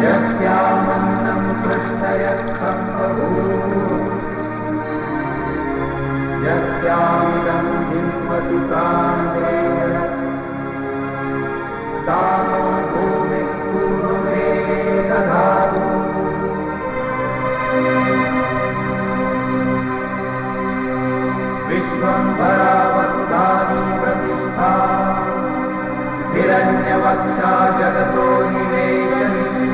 यस्यामन्नं कृष्णयत्थं बभूव यस्यामिदं जिह्वति प्राणेन तानो भूमिः पूर्वे दधातु विश्वम्भरावतानि प्रतिष्ठा हिरण्यवक्षा जगतो निवेशनी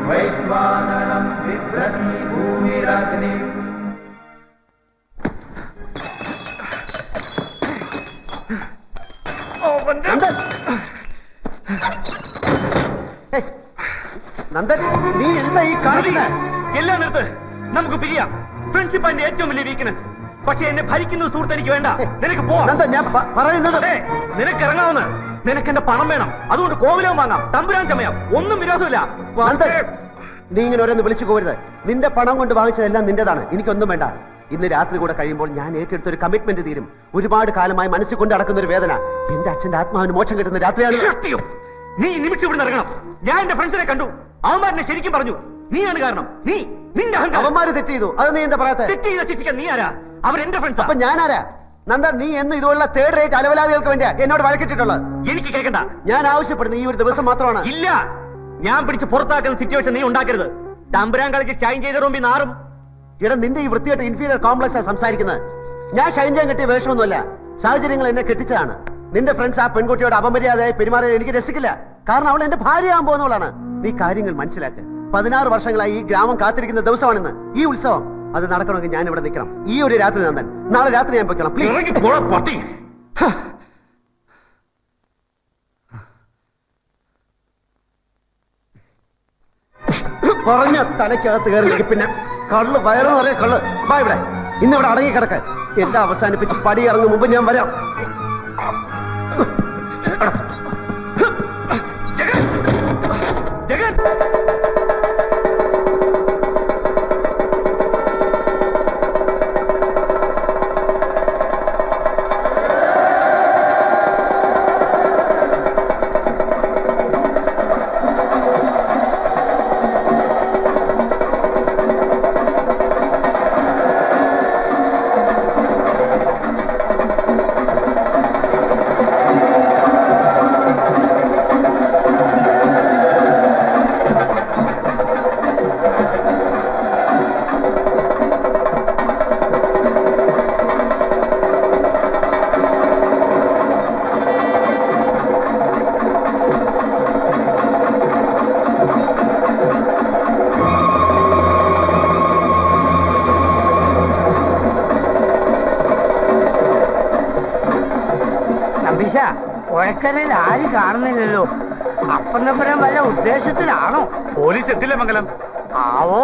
वैश्वानरं बिभ्रति भूमिरग्नि നന്ദൻ, നീ എന്താ ഈ കാണിക്കുന്നത്? എല്ലാം നിർത്ത്. നമുക്ക് പിരിയാം. ഫ്രണ്ട്ഷിപ്പ് അതിന്റെ ഏറ്റവും വലിയ വീക്ക്നെസ്. പക്ഷെ എന്നെ ഭരിക്കുന്ന സുഹൃത്ത് എനിക്ക് വേണ്ട. നിനക്ക് പോവാം. ഞാൻ പറയുന്നത് നിനക്ക് ഇറങ്ങാവുന്ന. നിനക്ക് എന്റെ പണം വേണം. അതുകൊണ്ട് കോവിലവും വാങ്ങാം, തമ്പുരാൻ ചമയാം, ഒന്നും വിരോധമില്ല. നീ ഇങ്ങനെ ഓരോന്ന് വിളിച്ചു പോകരുത്. നിന്റെ പണം കൊണ്ട് വാങ്ങിച്ചതെല്ലാം നിന്റേതാണ്. എനിക്കൊന്നും വേണ്ട. ഇന്ന് രാത്രി കൂടെ കഴിയുമ്പോൾ ഞാൻ ഏറ്റെടുത്ത ഒരു കമ്മിറ്റ്മെന്റ് തീരും. ഒരുപാട് കാലമായി മനസ്സിൽ കൊണ്ട് നടക്കുന്ന ഒരു വേദന. എന്റെ അച്ഛന്റെ ആത്മാവിന് മോക്ഷം കിട്ടുന്ന രാത്രിയാണ്. നീ നിമിഷം ഇവിടെ ഇറങ്ങണം. ഞാൻ എന്റെ ഫ്രണ്ട്സിനെ കണ്ടു. അവന്മാരെന്നെ ശരിക്കും പറഞ്ഞു. നീയാണ് കാരണം. നിന്റെ അവന്മാര് തെറ്റ് ചെയ്തു. അത് നീ എന്താ പറയാത്ത? തെറ്റ് ചെയ്ത ശിക്ഷിക്കാൻ നീ ആരാ? അവരെന്റെ ഫ്രണ്ട്സ്. അപ്പൊ ഞാനാരാ? നന്ദ, നീ എന്ന് ഇതുപോലുള്ള തേർഡ് റേറ്റ് അലവലാദികൾക്ക് വേണ്ടിയാ എന്നോട് വഴക്കിട്ടിട്ടുള്ളത്. എനിക്ക് കേൾക്കണ്ട. ഞാൻ ആവശ്യപ്പെടുന്ന ഈ ഒരു ദിവസം മാത്രമാണ്. ഇല്ല, ഞാൻ പിടിച്ച് പുറത്താക്കുന്ന സിറ്റുവേഷൻ നീ ഉണ്ടാക്കരുത്. തമ്പുരാൻ കളിച്ച് ഷൈൻ ചെയ്ത റൂമിൽ നാറും. എടാ, നിന്റെ ഈ വൃത്തിയായിട്ട് ഇൻഫീരിയർ കോംപ്ലക്സാ സംസാരിക്കുന്നത്. ഞാൻ ഷൈൻ ചെയ്യാൻ കെട്ടിയ വേഷമൊന്നുമല്ല. സാഹചര്യങ്ങൾ എന്നെ കെട്ടിച്ചതാണ്. നിന്റെ ഫ്രണ്ട്സ് ആ പെൺകുട്ടിയോട് അപമര്യാദയായി പെരുമാറിയത് എനിക്ക് രസിക്കില്ല. കാരണം അവൾ എന്റെ ഭാര്യയാകാൻ പോകുന്നവളാണ്. നീ കാര്യങ്ങൾ മനസ്സിലാക്കുക. 16 വർഷങ്ങളായി ഈ ഗ്രാമം കാത്തിരിക്കുന്ന ദിവസമാണെന്ന്. ഈ ഉത്സവം അത് നടക്കണമെങ്കിൽ ഞാൻ ഇവിടെ നിൽക്കണം. ഈ ഒരു രാത്രി നന്ദൻ. നാളെ രാത്രി ഞാൻ പൊയ്ക്കണം. പറഞ്ഞ തലയ്ക്കകത്ത് കയറി പിന്നെ കള്ള് വയറു നിറയെ കള്ള്. വാ ഇവിടെ. ഇന്നിവിടെ അടങ്ങിക്കിടക്ക്. എല്ലാം അവസാനിപ്പിച്ച് പടി ഇറങ്ങും മുമ്പ് ഞാൻ വരാം. ഒഴക്കലിൽ ആരും കാണുന്നില്ലല്ലോ. അപ്പന്നപ്പുരം വല്ല ഉദ്ദേശത്തിലാണോ? പോലീസ് എത്തില്ല മംഗലം. ആവോ.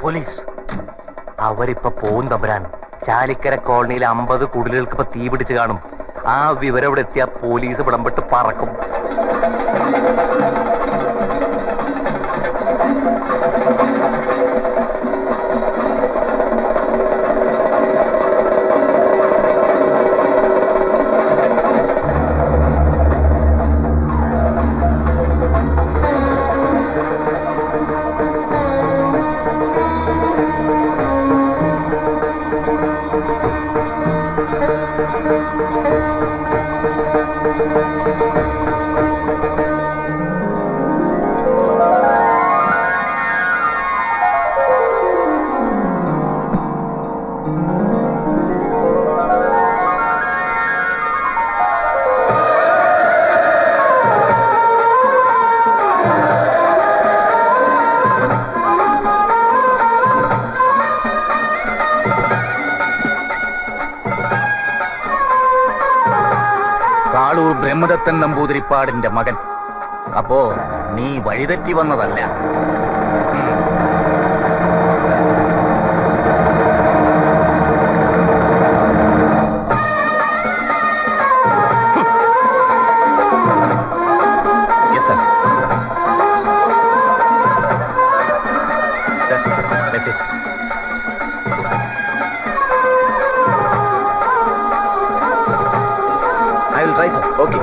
പോലീസ് അവരിപ്പൊ പോവും തമ്പുരാൻ. ചാലിക്കര കോളനിയിലെ 50 കുടിലുകൾക്ക് ഇപ്പൊ തീ പിടിച്ച് കാണും. ആ വിവരം ഇവിടെ എത്തിയ പോലീസ് വിടംപെട്ട് പറക്കും. ബ്രഹ്മദത്തൻ നമ്പൂതിരിപ്പാടിന്റെ മകൻ. അപ്പോ നീ വഴിതെറ്റി വന്നതല്ല. will try, sir. Okay.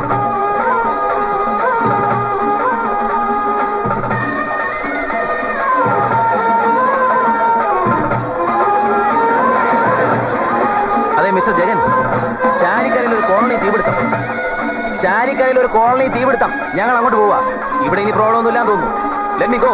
അതെ മിസ്റ്റർ ജഗൻ, ചാരിക്കരയിൽ ഒരു കോളനി തീപിടുത്തം. ഞങ്ങൾ അങ്ങോട്ട് പോവാ. ഇവിടെ ഇനി പ്രോബ്ലം ഒന്നും ഇല്ലാന്ന് തോന്നുന്നു. Let me go.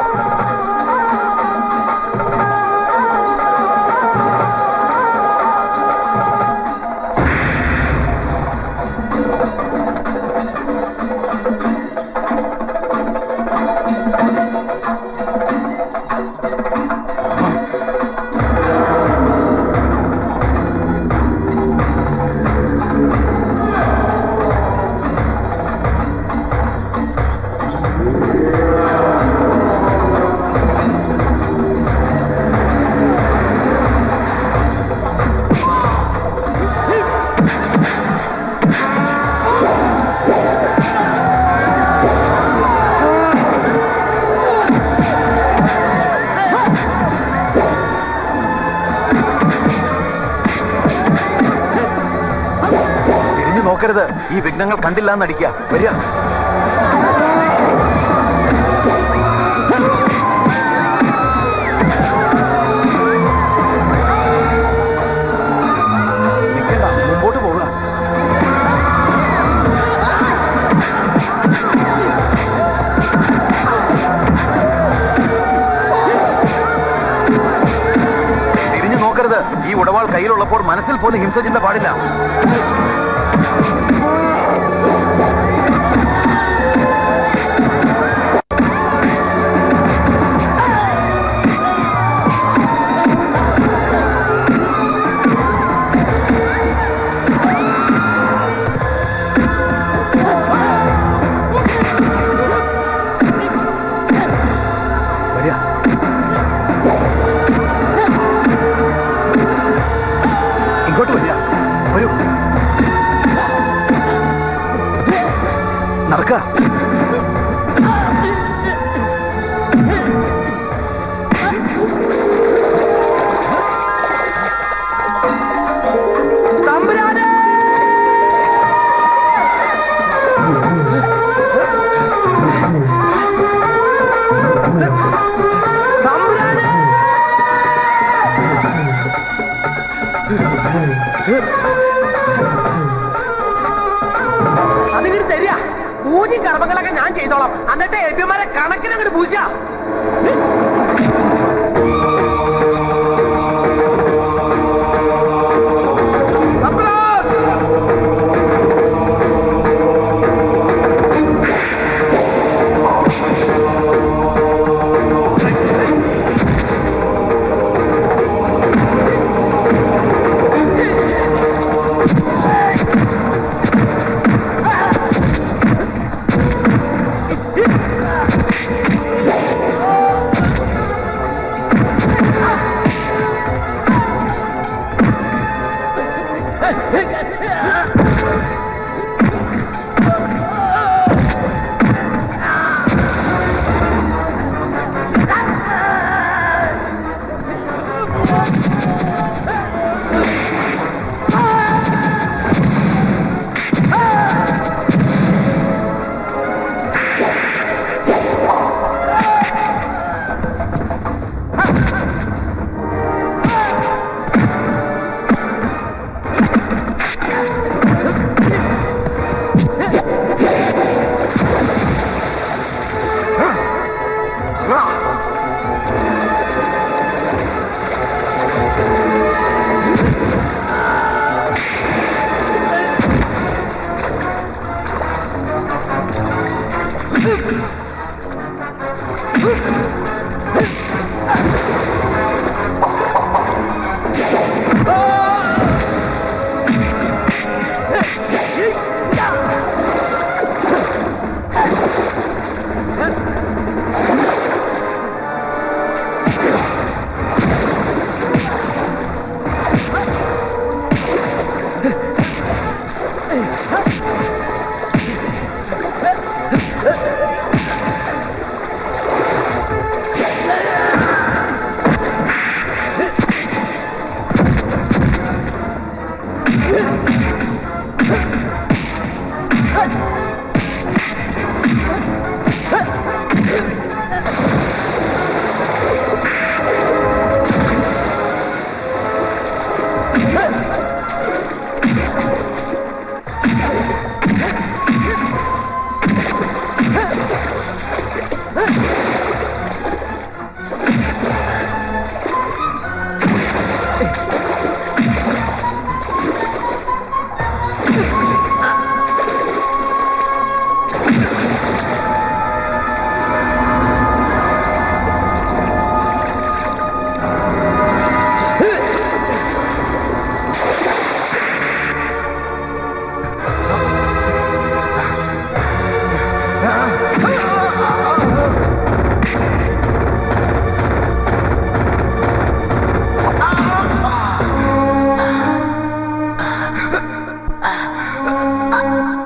നോക്കരുത്. ഈ വിഘ്നങ്ങൾ കണ്ടില്ല എന്നടിക്കുക. വരിക. മുമ്പോട്ട് പോവുക. തിരിഞ്ഞു നോക്കരുത്. ഈ ഉടവാൾ കയ്യിലുള്ളപ്പോൾ മനസ്സിൽ പോലും ഹിംസചിന്ത പാടില്ല. ഇങ്ങോട്ട് വരിക. വരൂ. നടക്ക. അതിങ്ങോട്ട് തരിക. പൂജയും കർമ്മങ്ങളൊക്കെ ഞാൻ ചെയ്തോളാം. എന്നിട്ട് എബിമാരെ കണക്കിനങ്ങോട്ട് പൂജ.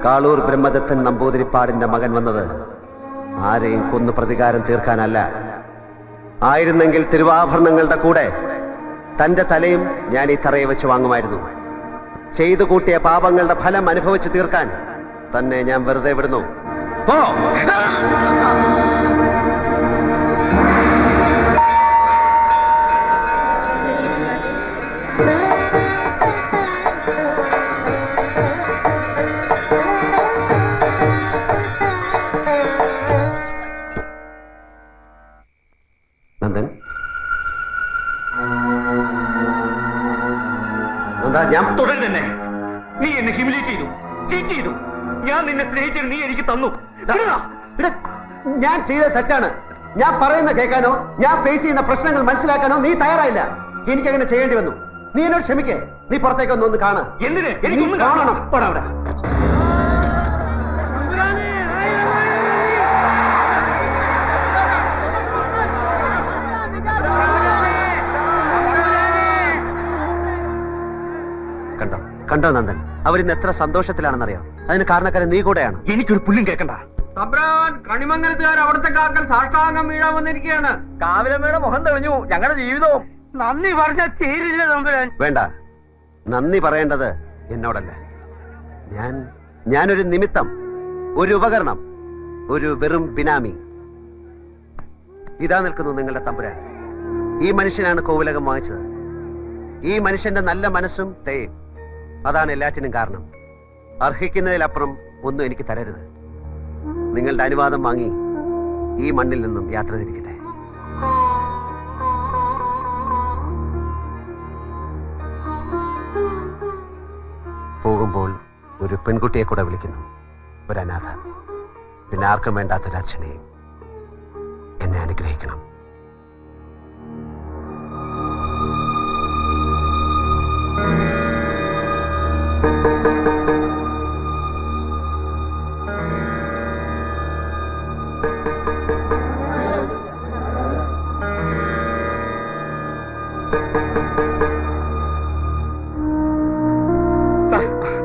കാളൂർ ബ്രഹ്മദത്തൻ നമ്പൂതിരിപ്പാടിന്റെ മകൻ വന്നത് ആരെയും കൊന്നു പ്രതികാരം തീർക്കാനല്ല. ആയിരുന്നെങ്കിൽ തിരുവാഭരണങ്ങളുടെ കൂടെ തന്റെ തലയും ഞാൻ ഈ തറയെ വെച്ച് വാങ്ങുമായിരുന്നു. ചെയ്തു കൂട്ടിയ പാപങ്ങളുടെ ഫലം അനുഭവിച്ചു തീർക്കാൻ തന്നെ ഞാൻ വെറുതെ വിടുന്നു. പോ. നന്ദൻ, ഞാൻ തുടരുന്നെ. നീ എന്നെ ഹ്യൂമിലേറ്റ് ചെയ്തു, ചീറ്റ് ചെയ്തു. ഞാൻ നിന്നെ സ്നേഹിച്ചത് നീ എനിക്ക് തന്നു. ഞാൻ ചെയ്ത തെറ്റാണ്. ഞാൻ പറയുന്ന കേൾക്കാനോ ഞാൻ ഫേസ് ചെയ്യുന്ന പ്രശ്നങ്ങൾ മനസ്സിലാക്കാനോ നീ തയ്യാറായില്ല. എനിക്കങ്ങനെ ചെയ്യേണ്ടി വന്നു. നീ എന്നോട് ക്ഷമിക്കേ. നീ പുറത്തേക്കൊന്ന് കാണ്. എന്തിന്? എനിക്കൊന്ന് കാണണം. അവിടെ കണ്ടോ കണ്ടോ നന്ദൻ, അവരിന്ന് എത്ര സന്തോഷത്തിലാണെന്നറിയോ? അതിന് കാരണക്കാരൻ നീ കൂടെയാണ്. എനിക്കൊരു പുല്ലും കേൾക്കണ്ട. തമ്പ്രാൻ, കണിമംഗലത്തുകാർ അവിടുത്തെ കാക്കൽ സാഷ്ടാംഗം വീഴാൻ വന്നിരിക്കുകയാണ്. കാവിലമ്മയുടെ മുഖം തെളിഞ്ഞു ഞങ്ങളുടെ ജീവിതവും. നന്ദി പറഞ്ഞ തീരില്ല തമ്പുരാൻ. വേണ്ട, നന്ദി പറയേണ്ടത് എന്നോടല്ല. ഞാനൊരു നിമിത്തം, ഒരു ഉപകരണം, ഒരു വെറും ബിനാമി. ഇതാ നിൽക്കുന്നു നിങ്ങളുടെ തമ്പുരാൻ. ഈ മനുഷ്യനാണ് കോവിലകം വാങ്ങിച്ചത്. ഈ മനുഷ്യന്റെ നല്ല മനസ്സും ദയയും അതാണ് എല്ലാറ്റിനും കാരണം. അർഹിക്കുന്നതിലപ്പുറം ഒന്നും എനിക്ക് തരരുത്. നിങ്ങളുടെ അനുവാദം വാങ്ങി ഈ മണ്ണിൽ നിന്നും യാത്ര തിരിക്കട്ടെ. പോകുമ്പോൾ ഒരു പെൺകുട്ടിയെ കൂടെ വിളിക്കുന്നു, ഒരു അനാഥ. പിന്നെ ആർക്കും വേണ്ടാത്തൊരച്ഛനെയും. എന്നെ അനുഗ്രഹിക്കണം.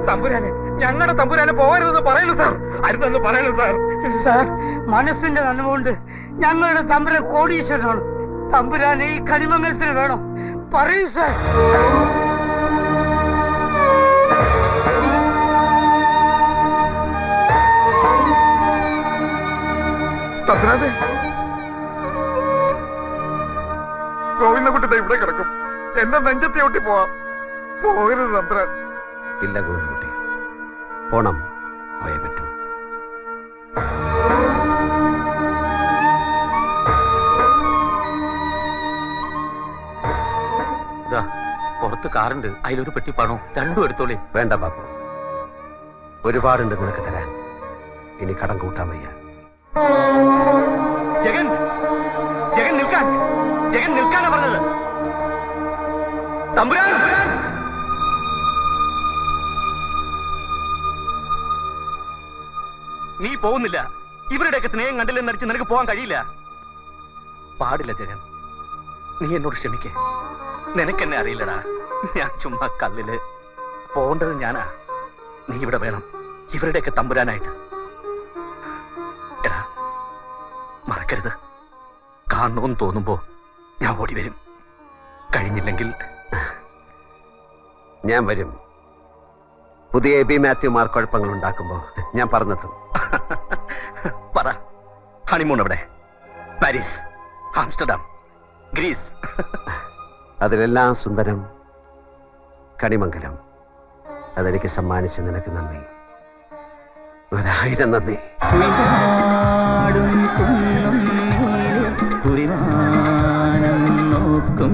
തമ്പുരാനെ, ഞങ്ങളുടെ തമ്പുരാനെ പോകരുതെന്ന് പറയലു സാർ. അരുതെന്ന് പറയലു സാർ. സാർ, മനസ്സിന്റെ നന്മകൊണ്ട് ഞങ്ങളുടെ തമ്പുരാൻ കോടീശ്വരനാണ്. തമ്പുരാനെ ഈ കണിമംഗലത്തിന് വേണം. പറയൂ സാർ. തമ്പുരാനെ, ഗോവിന്ദകുട്ടി ഇവിടെ കിടക്കും. എന്റെ നെഞ്ചത്തെ ഒട്ടി പോവാം. പോകരുത് തമ്പുരാൻ. ഇല്ല ഗോവിന്ദകുട്ടി, പോണം. പോയേ പറ്റൂ. പുറത്ത് കാറുണ്ട്, അതിലൊരു പെട്ടി പണോ രണ്ടും എടുത്തോളേ. വേണ്ട ബാബു, ഒരുപാടുണ്ട് നിനക്ക് തരാൻ. ഇനി കടം കൂട്ടാൻ വയ്യ. ജഗൻ, ജഗൻ നിൽക്കാൻ, ജഗൻ നിൽക്കാനാ പറഞ്ഞത്. തമ്പുരാൻ, നീ പോകുന്നില്ല. ഇവരുടെയൊക്കെ സ്നേഹം കണ്ടില്ലെന്ന് നടിച്ച് നിനക്ക് പോകാൻ കഴിയില്ല. പാടില്ല ജഗൻ, നീ എന്നോട് ക്ഷമിക്കേ. നിനക്കെന്നെ അറിയില്ലടാ. ഞാൻ ചുമ്മാ കല്ലില്. പോകേണ്ടത് ഞാനാ. നീ ഇവിടെ വേണം, ഇവരുടെയൊക്കെ തമ്പുരാനായിട്ട്. എടാ, മറക്കരുത്. കാണണമെന്ന് തോന്നുമ്പോ ഞാൻ ഓടി വരും. കഴിഞ്ഞില്ലെങ്കിൽ ഞാൻ വരും. പുതിയ എബി മാത്യുമാർ കുഴപ്പങ്ങൾ ഉണ്ടാക്കുമ്പോ ഞാൻ പറഞ്ഞെത്തും. പറ, ഹണിമൂൺ എവിടെ? Paris, Amsterdam, Greece? അതിലെല്ലാം സുന്ദരം കണിമംഗലം. അതെനിക്ക് സമ്മാനിച്ച് നിനക്ക് നന്ദി. 1000 നന്ദി. കുറിമാനം നോക്കും